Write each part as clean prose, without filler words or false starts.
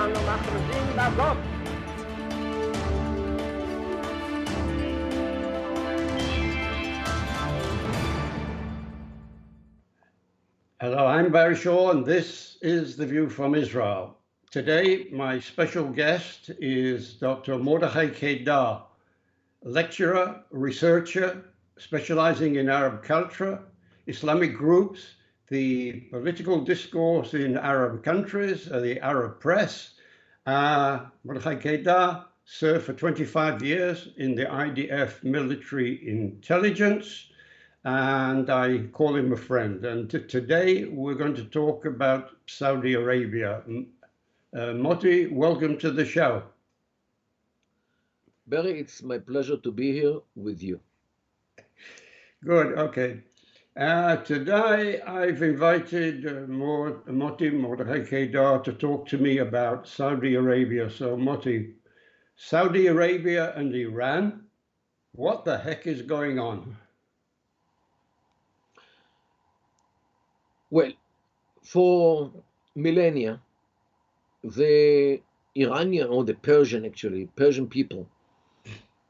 ואנו מכריזים בזאת Hello, I'm Barry Shaw, and this is The View from Israel. Today, my special guest is Dr. Mordechai Kedar, lecturer, researcher, specializing in Arab culture, Islamic groups, the political discourse in Arab countries, the Arab press. Mordechai Kedar served for 25 years in the IDF military intelligence, and I call him a friend. And today we're going to talk about Saudi Arabia. Moti, welcome to the show. Barry, it's my pleasure to be here with you. Good, okay. Today I've invited Moti Mordechai Kedar to talk to me about Saudi Arabia. So Moti, Saudi Arabia and Iran, what the heck is going on? Well, for millennia, the Iranian, or the Persian people,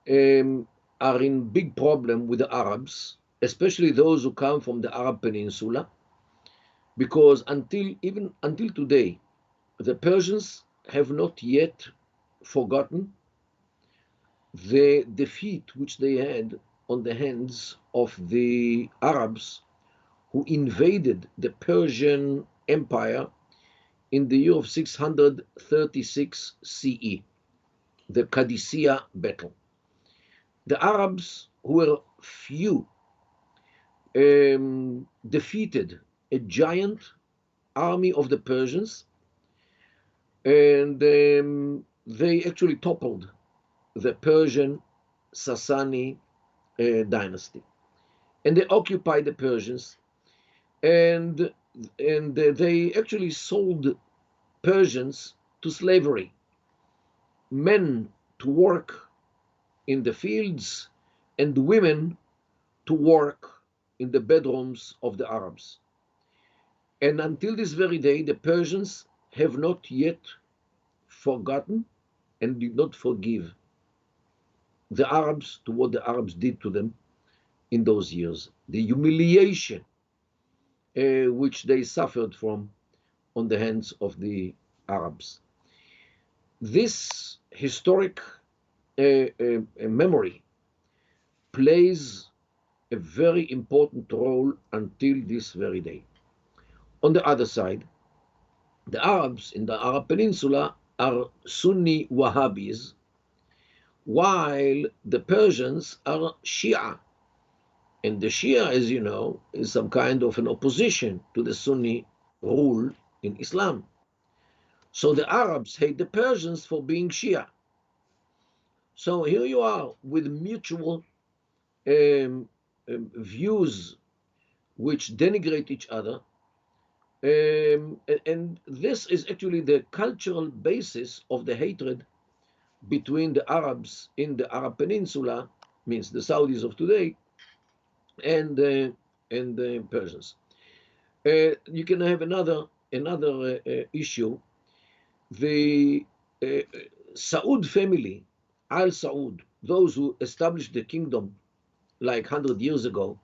are in big problem with the Arabs, especially those who come from the Arab Peninsula, because until today, the Persians have not yet forgotten the defeat which they had on the hands of the Arabs who invaded the Persian Empire in the year of 636 CE, the Qadisiyah battle. The Arabs, who were few, defeated a giant army of the Persians, and they actually toppled the Persian Sasani dynasty. And they occupied the Persians, and they actually sold Persians to slavery, men to work in the fields and women to work in the bedrooms of the Arabs. And until this very day, the Persians have not yet forgotten and did not forgive the Arabs to what the Arabs did to them in those years, the humiliation which they suffered from on the hands of the Arabs. This historic memory plays a very important role until this very day. On the other side, the Arabs in the Arab Peninsula are Sunni Wahhabis, while the Persians are Shia. And the Shia, as you know, is some kind of an opposition to the Sunni rule in Islam. So the Arabs hate the Persians for being Shia. So here you are with mutual views which denigrate each other. And this is actually the cultural basis of the hatred between the Arabs in the Arab Peninsula, means the Saudis of today, and the Persians. You can have another issue. The Saud family, Al Saud, those who established the kingdom like 100 years ago,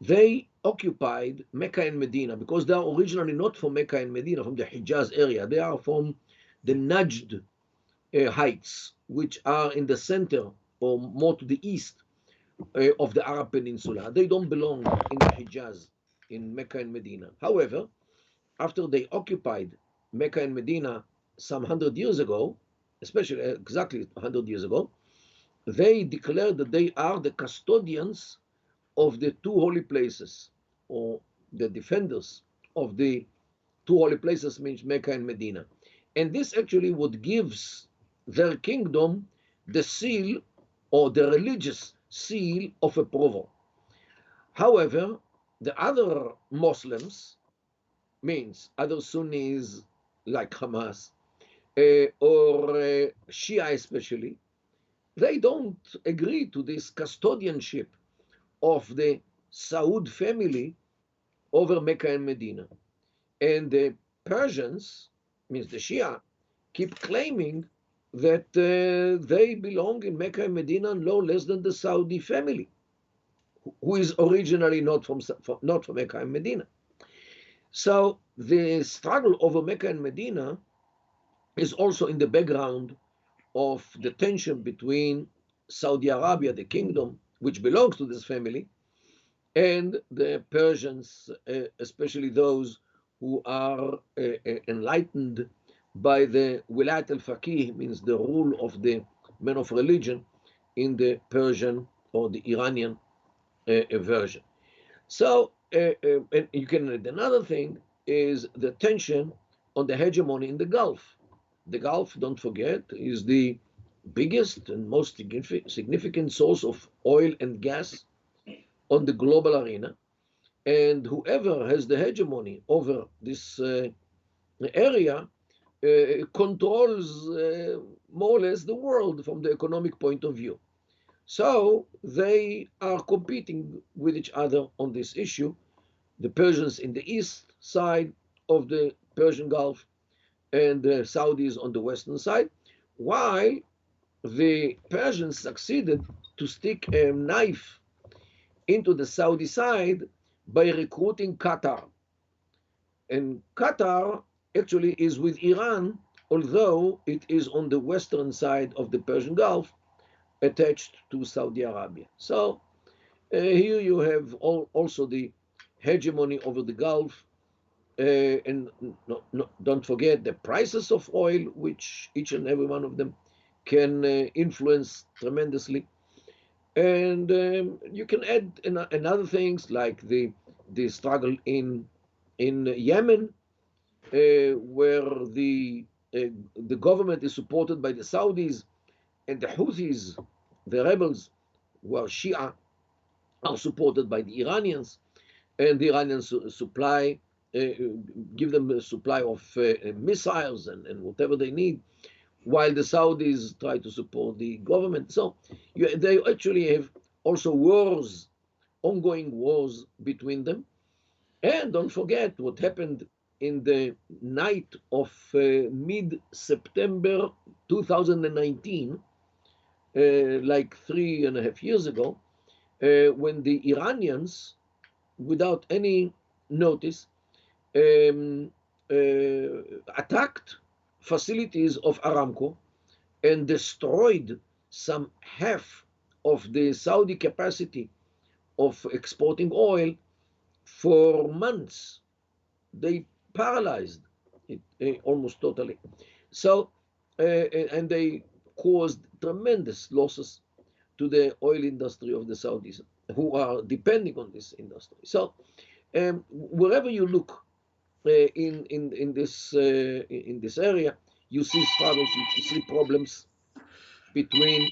they occupied Mecca and Medina because they are originally not from Mecca and Medina, from the Hijaz area. They are from the Najd heights, which are in the center or more to the east of the Arab Peninsula. They don't belong in the Hijaz, in Mecca and Medina. However, after they occupied Mecca and Medina some 100 years ago, especially exactly 100 years ago, they declared that they are the custodians of the two holy places, or the defenders of the two holy places, means Mecca and Medina. And this actually what gives their kingdom the seal, or the religious seal, of approval. However, the other Muslims, means other Sunnis like Hamas, or Shia especially, they don't agree to this custodianship of the Saud family over Mecca and Medina. And the Persians, means the Shia, keep claiming that they belong in Mecca and Medina no less than the Saudi family, who is originally not from Mecca and Medina. So the struggle over Mecca and Medina is also in the background of the tension between Saudi Arabia, the kingdom, which belongs to this family, and the Persians, especially those who are enlightened by the Wilayat al-Faqih, means the rule of the men of religion in the Persian or the Iranian version. So, and you can read another thing is the tension on the hegemony in the Gulf. The Gulf, don't forget, is the biggest and most significant source of oil and gas on the global arena. And whoever has the hegemony over this area controls more or less the world from the economic point of view. So they are competing with each other on this issue. The Persians in the east side of the Persian Gulf and the Saudis on the western side, while the Persians succeeded to stick a knife into the Saudi side by recruiting Qatar. And Qatar actually is with Iran, although it is on the western side of the Persian Gulf, attached to Saudi Arabia. So here you have also the hegemony over the Gulf. And don't forget the prices of oil, which each and every one of them can influence tremendously. And you can add another things like the struggle in Yemen, where the government is supported by the Saudis, and the Houthis, the rebels, who are Shia, are supported by the Iranians, and the Iranians supply, give them a supply of missiles and whatever they need, while the Saudis try to support the government. So they actually have also wars, ongoing wars between them. And don't forget what happened in the night of mid-September 2019, like 3.5 years ago, when the Iranians, without any notice, um, attacked facilities of Aramco and destroyed some half of the Saudi capacity of exporting oil for months. They paralyzed it almost totally. So, and they caused tremendous losses to the oil industry of the Saudis, who are depending on this industry. So, wherever you look in this area, you see struggles, you see problems between.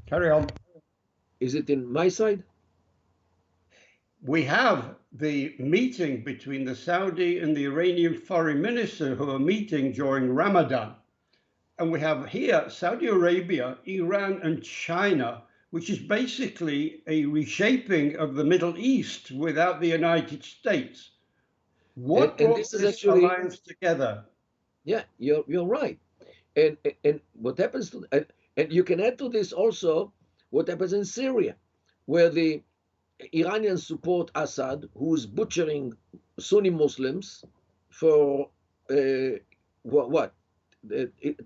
Carry on. Is it in my side? We have the meeting between the Saudi and the Iranian foreign minister who are meeting during Ramadan. And we have here Saudi Arabia, Iran, and China, which is basically a reshaping of the Middle East without the United States. What And brought this is this actually, alliance together? yeah, you're right. And what happens to, and you can add to this also what happens in Syria, where the Iranians support Assad, who is butchering Sunni Muslims for what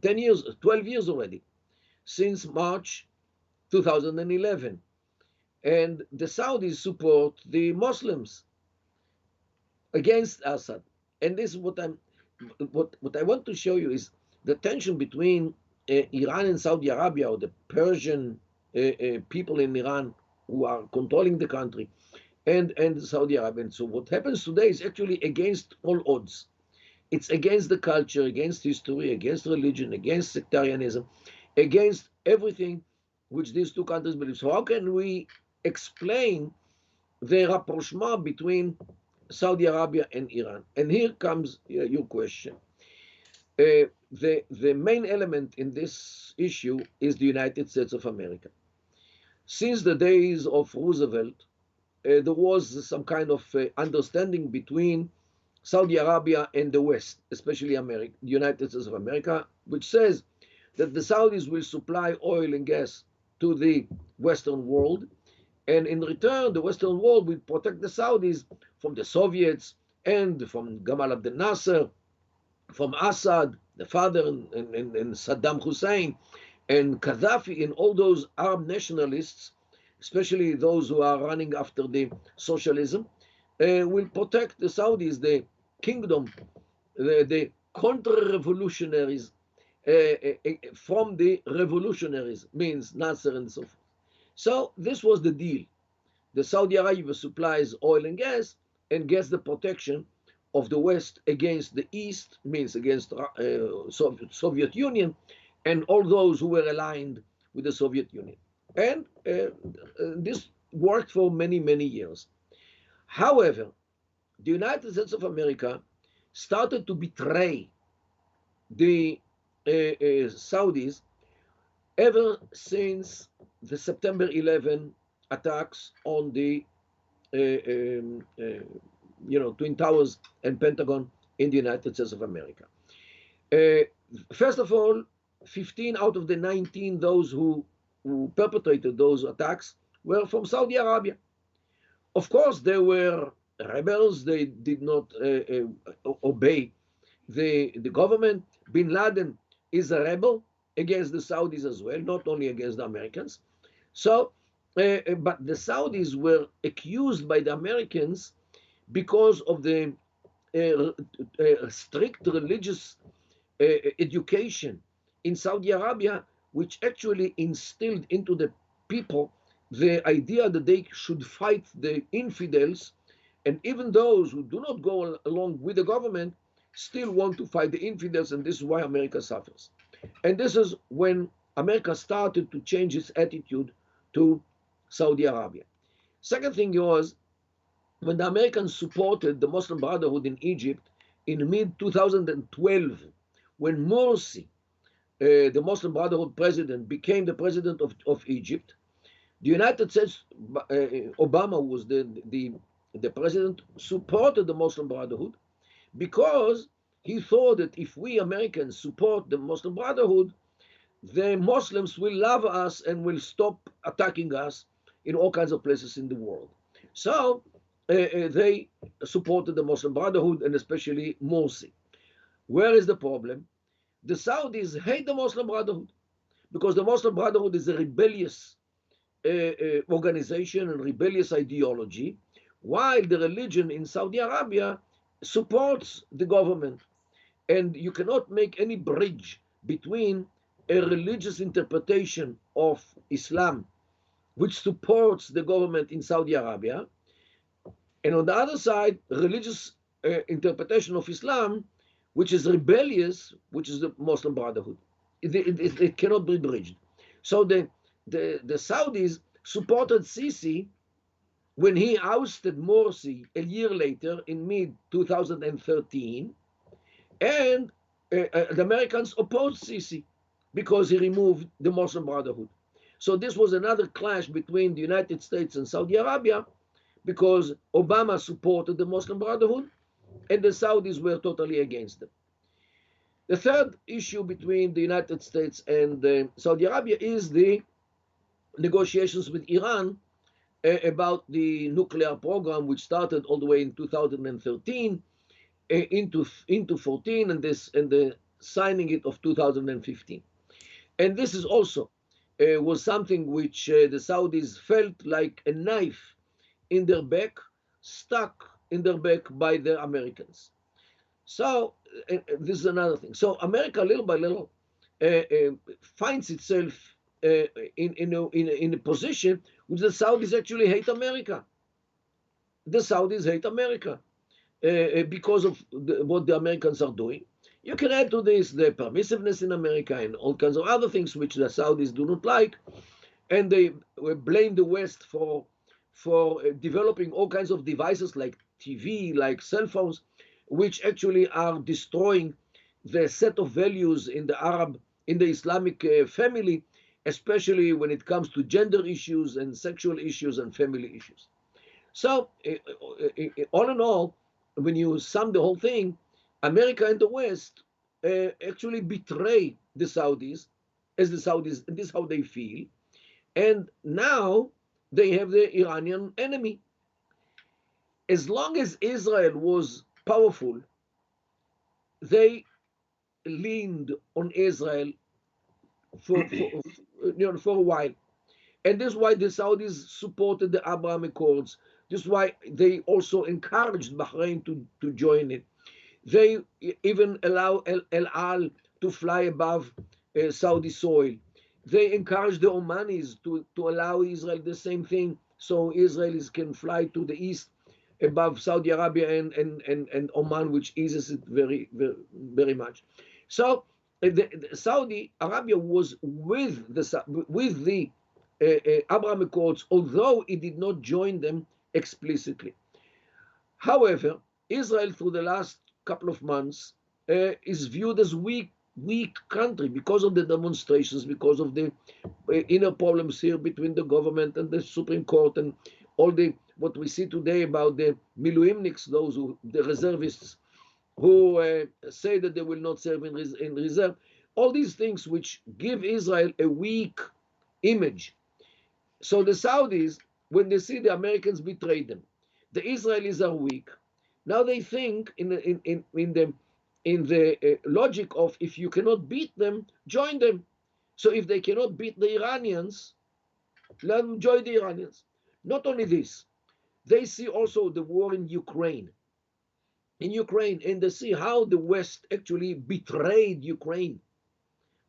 10 years, 12 years already, since March 2011. And the Saudis support the Muslims against Assad. And this is what I want to show you is the tension between Iran and Saudi Arabia, or the Persian people in Iran who are controlling the country, and Saudi Arabia. And so what happens today is actually against all odds. It's against the culture, against history, against religion, against sectarianism, against everything which these two countries believe. So how can we explain the rapprochement between Saudi Arabia and Iran? And here comes your question. The main element in this issue is the United States of America. Since the days of Roosevelt, there was some kind of understanding between Saudi Arabia and the West, especially America, the United States of America, which says that the Saudis will supply oil and gas to the Western world, and in return, the Western world will protect the Saudis from the Soviets and from Gamal Abdel Nasser, from Assad, the father, and Saddam Hussein, and Gaddafi, and all those Arab nationalists, especially those who are running after the socialism, will protect the Saudis, the kingdom, the counter-revolutionaries, from the revolutionaries, means Nasser and so forth. So this was the deal. The Saudi Arabia supplies oil and gas gets the protection of the West against the East, means against Soviet Union, and all those who were aligned with the Soviet Union. And this worked for many, many years. However, the United States of America started to betray the Saudis ever since the September 11 attacks on the Twin Towers and Pentagon in the United States of America. First of all, 15 out of the 19 those who perpetrated those attacks were from Saudi Arabia. Of course, they were rebels. They did not obey the government. Bin Laden is a rebel against the Saudis as well, not only against the Americans. So, but the Saudis were accused by the Americans because of the strict religious education in Saudi Arabia, which actually instilled into the people the idea that they should fight the infidels, and even those who do not go along with the government still want to fight the infidels, and this is why America suffers. And this is when America started to change its attitude to Saudi Arabia. Second thing was when the Americans supported the Muslim Brotherhood in Egypt in mid 2012, when Morsi, the Muslim Brotherhood president, became the president of Egypt. The United States, Obama was the president, supported the Muslim Brotherhood because he thought that if we Americans support the Muslim Brotherhood, the Muslims will love us and will stop attacking us in all kinds of places in the world. So they supported the Muslim Brotherhood and especially Morsi. Where is the problem? The Saudis hate the Muslim Brotherhood because the Muslim Brotherhood is a rebellious organization and rebellious ideology, while the religion in Saudi Arabia supports the government. And you cannot make any bridge between a religious interpretation of Islam, which supports the government in Saudi Arabia, and on the other side, religious interpretation of Islam, which is rebellious, which is the Muslim Brotherhood. It cannot be bridged. So the Saudis supported Sisi when he ousted Morsi a year later in mid 2013, and the Americans opposed Sisi because he removed the Muslim Brotherhood. So this was another clash between the United States and Saudi Arabia because Obama supported the Muslim Brotherhood and the Saudis were totally against them. The third issue between the United States and Saudi Arabia is the negotiations with Iran about the nuclear program, which started all the way in 2013 into 14, and the signing it of 2015. And this is also was something which the Saudis felt like a knife in their back, stuck in their back by the Americans. So this is another thing. So America, little by little, finds itself in a position which the Saudis actually hate America. The Saudis hate America because of what the Americans are doing. You can add to this the permissiveness in America and all kinds of other things which the Saudis do not like, and they blame the West for developing all kinds of devices like TV, like cell phones, which actually are destroying the set of values in the Islamic family, especially when it comes to gender issues and sexual issues and family issues. So all in all, when you sum the whole thing, America and the West actually betray the Saudis, as the Saudis, and this is how they feel. And now they have the Iranian enemy. As long as Israel was powerful, they leaned on Israel for a while. And this is why the Saudis supported the Abraham Accords. This is why they also encouraged Bahrain to join it. They even allow El Al to fly above Saudi soil. They encourage the Omanis to allow Israel the same thing, so Israelis can fly to the east above Saudi Arabia and Oman, which eases it very, very, very much. So the Saudi Arabia was with the Abraham Accords, although it did not join them explicitly. However, Israel, through the last couple of months, is viewed as weak country because of the demonstrations, because of the inner problems here between the government and the Supreme Court, and all the what we see today about the miluimniks, the reservists who say that they will not serve in reserve. All these things which give Israel a weak image. So the Saudis, when they see the Americans betray them, the Israelis are weak. Now they think in the logic of, if you cannot beat them, join them. So if they cannot beat the Iranians, let them join the Iranians. Not only this, they see also the war in Ukraine. And they see how the West actually betrayed Ukraine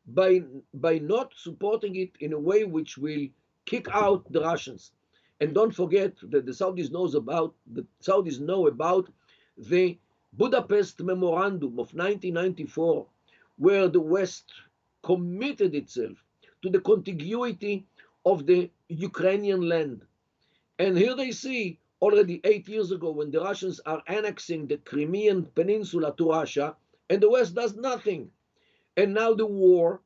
by not supporting it in a way which will kick out the Russians. And don't forget that the Saudis know about the Budapest Memorandum of 1994, where the West committed itself to the contiguity of the Ukrainian land. And here they see already 8 years ago, when the Russians are annexing the Crimean Peninsula to Russia, and the West does nothing. And now the war,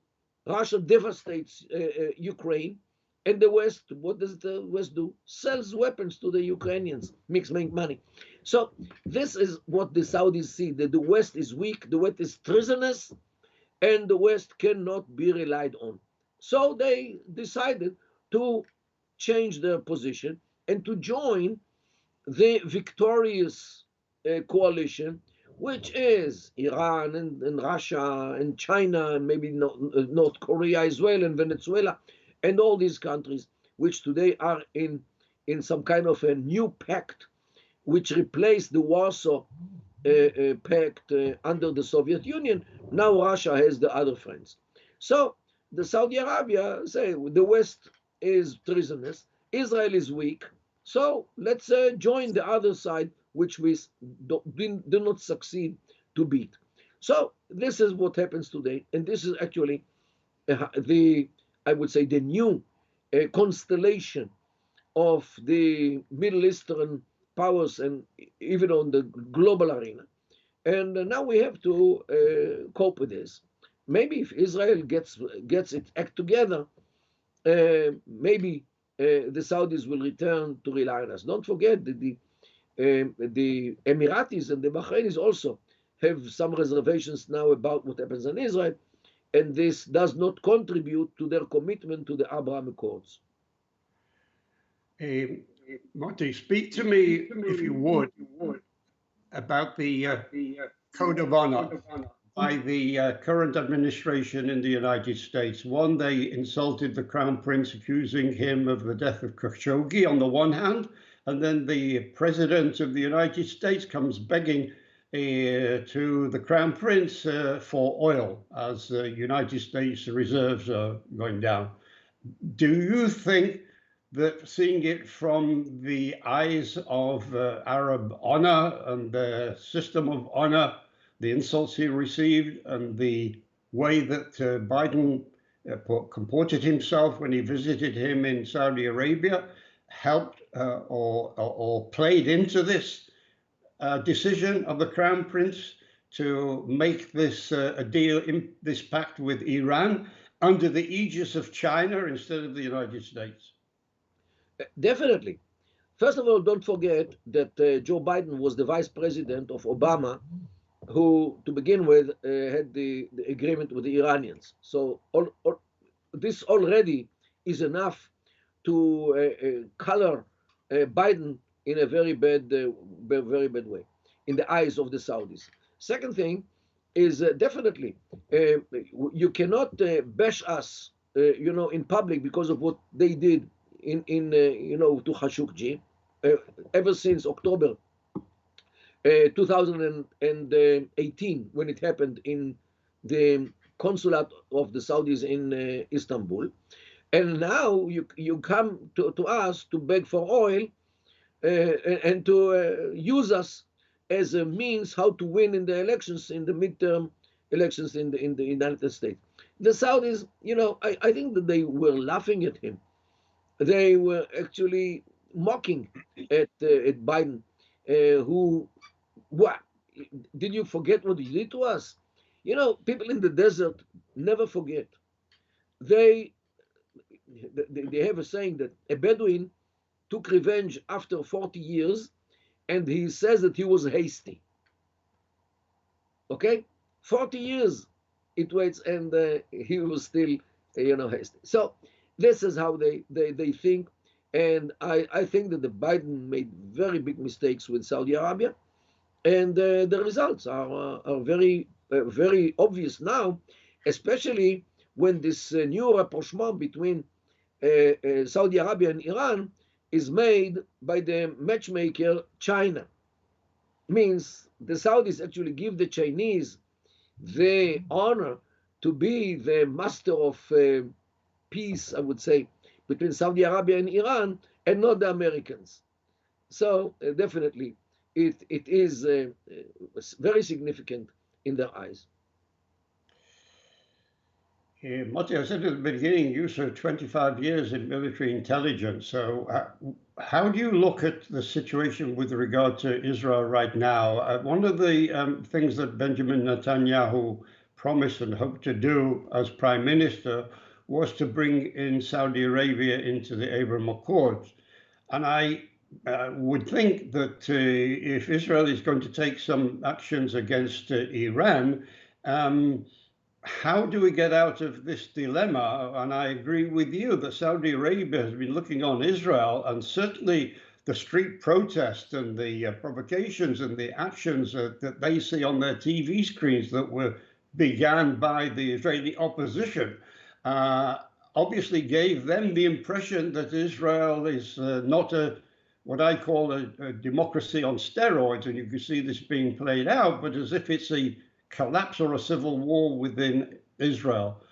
Russia devastates Ukraine, and the West, what does the West do? Sells weapons to the Ukrainians, make money. So this is what the Saudis see, that the West is weak, the West is treasonous, and the West cannot be relied on. So they decided to change their position and to join the victorious coalition, which is Iran and Russia and China and maybe North Korea as well, and Venezuela, and all these countries, which today are in some kind of a new pact, which replaced the Warsaw pact under the Soviet Union. Now Russia has the other friends. So the Saudi Arabia say the West is treasonous, Israel is weak, so let's join the other side, which we do not succeed to beat. So this is what happens today, and this is actually I would say, the new constellation of the Middle Eastern powers, and even on the global arena. And now we have to cope with this. Maybe if Israel gets its act together, maybe the Saudis will return to rely on us. Don't forget that the Emiratis and the Bahrainis also have some reservations now about what happens in Israel, and this does not contribute to their commitment to the Abraham Accords. Marty, speak to me, if you would, about the code of honor by the current administration in the United States. One, they insulted the Crown Prince, accusing him of the death of Khashoggi on the one hand, and then the President of the United States comes begging to the Crown Prince for oil as the United States reserves are going down. Do you think that, seeing it from the eyes of Arab honor and the system of honor, the insults he received, and the way that Biden comported himself when he visited him in Saudi Arabia, helped or played into this decision of the Crown Prince to make this a deal, this pact with Iran under the aegis of China instead of the United States? Definitely. First of all, don't forget that Joe Biden was the vice president of Obama, who, to begin with, had the agreement with the Iranians. So this already is enough to color Biden in a very bad way in the eyes of the Saudis. Second thing is definitely you cannot bash us, in public because of what they did to Khashoggi ever since October 2018 when it happened in the consulate of the Saudis in Istanbul. And now you come to us to beg for oil and to use us as a means how to win in the elections, in the midterm elections in the United States. The Saudis, I think that they were laughing at him. They were actually mocking at Biden, who, what, did you forget what you did to us? People in the desert never forget. They they have a saying that a Bedouin took revenge after 40 years, and he says that he was hasty. Okay, 40 years it waits, and he was still, hasty. So this is how they think, and I think that the Biden made very big mistakes with Saudi Arabia, and the results are very obvious now, especially when this new rapprochement between Saudi Arabia and Iran is made by the matchmaker China. Means the Saudis actually give the Chinese the honor to be the master of peace, I would say, between Saudi Arabia and Iran, and not the Americans. So definitely, it is very significant in their eyes. Moti, I said at the beginning, you served 25 years in military intelligence. So, how do you look at the situation with regard to Israel right now? One of the things that Benjamin Netanyahu promised and hoped to do as prime minister was to bring in Saudi Arabia into the Abraham Accords. And I would think that if Israel is going to take some actions against Iran, how do we get out of this dilemma? And I agree with you that Saudi Arabia has been looking on Israel, and certainly the street protests and the provocations and the actions that they see on their TV screens that were began by the Israeli opposition obviously gave them the impression that Israel is not what I call a democracy on steroids, and you can see this being played out, but as if it's a collapse or a civil war within Israel.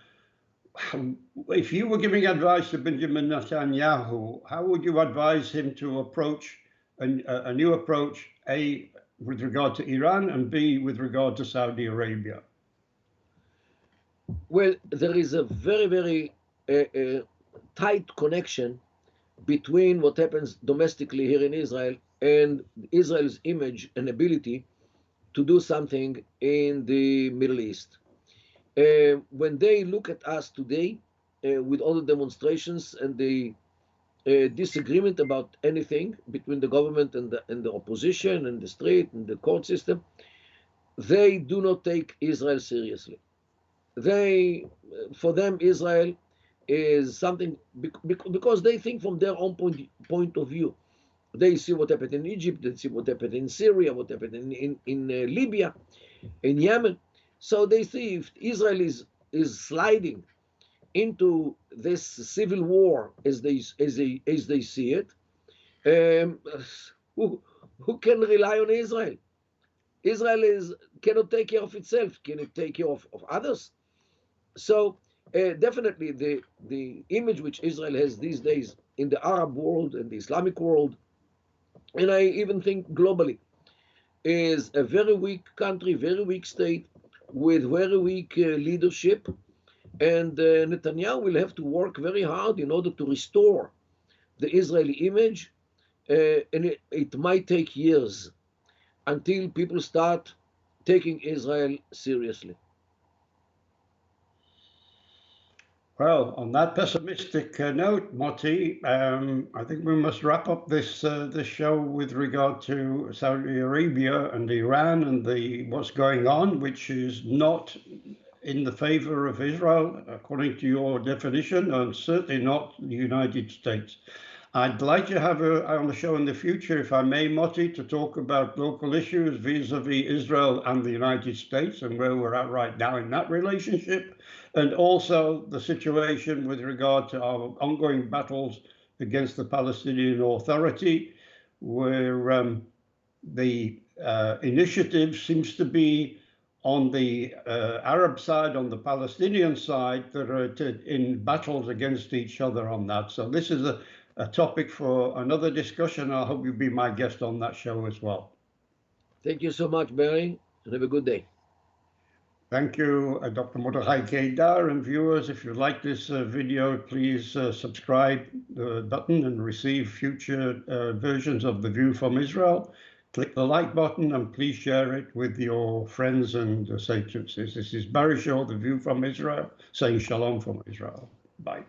If you were giving advice to Benjamin Netanyahu, how would you advise him to approach a new approach, A, with regard to Iran, and B, with regard to Saudi Arabia? Well, there is a very tight connection between what happens domestically here in Israel and Israel's image and ability to do something in the Middle East. When they look at us today, with all the demonstrations and the disagreement about anything between the government and the opposition and the street and the court system, they do not take Israel seriously. For them, Israel is something because they think from their own point of view. They see what happened in Egypt, they see what happened in Syria, what happened in Libya, in Yemen. So they see if Israel is sliding into this civil war as they see it, who can rely on Israel? Israel cannot take care of itself. Can it take care of others? So definitely the image which Israel has these days in the Arab world and the Islamic world, and I even think globally, is a very weak country, very weak state with very weak leadership. And Netanyahu will have to work very hard in order to restore the Israeli image. And it might take years until people start taking Israel seriously. Well, on that pessimistic note, Motti, I think we must wrap up this show with regard to Saudi Arabia and Iran and the what's going on, which is not in the favor of Israel, according to your definition, and certainly not the United States. I'd like to have on the show in the future, if I may, Motti, to talk about local issues vis-a-vis Israel and the United States and where we're at right now in that relationship, and also the situation with regard to our ongoing battles against the Palestinian Authority, where the initiative seems to be on the Arab side, on the Palestinian side, that are in battles against each other on that. So this is a topic for another discussion. I hope you'll be my guest on that show as well. Thank you so much, Barry, and have a good day. Thank you, Dr. Mordechai Kedar, and viewers, if you like this video, please subscribe the button and receive future versions of The View from Israel. Click the like button and please share it with your friends and acquaintances. This is Barry Shaw, The View from Israel, saying shalom from Israel. Bye.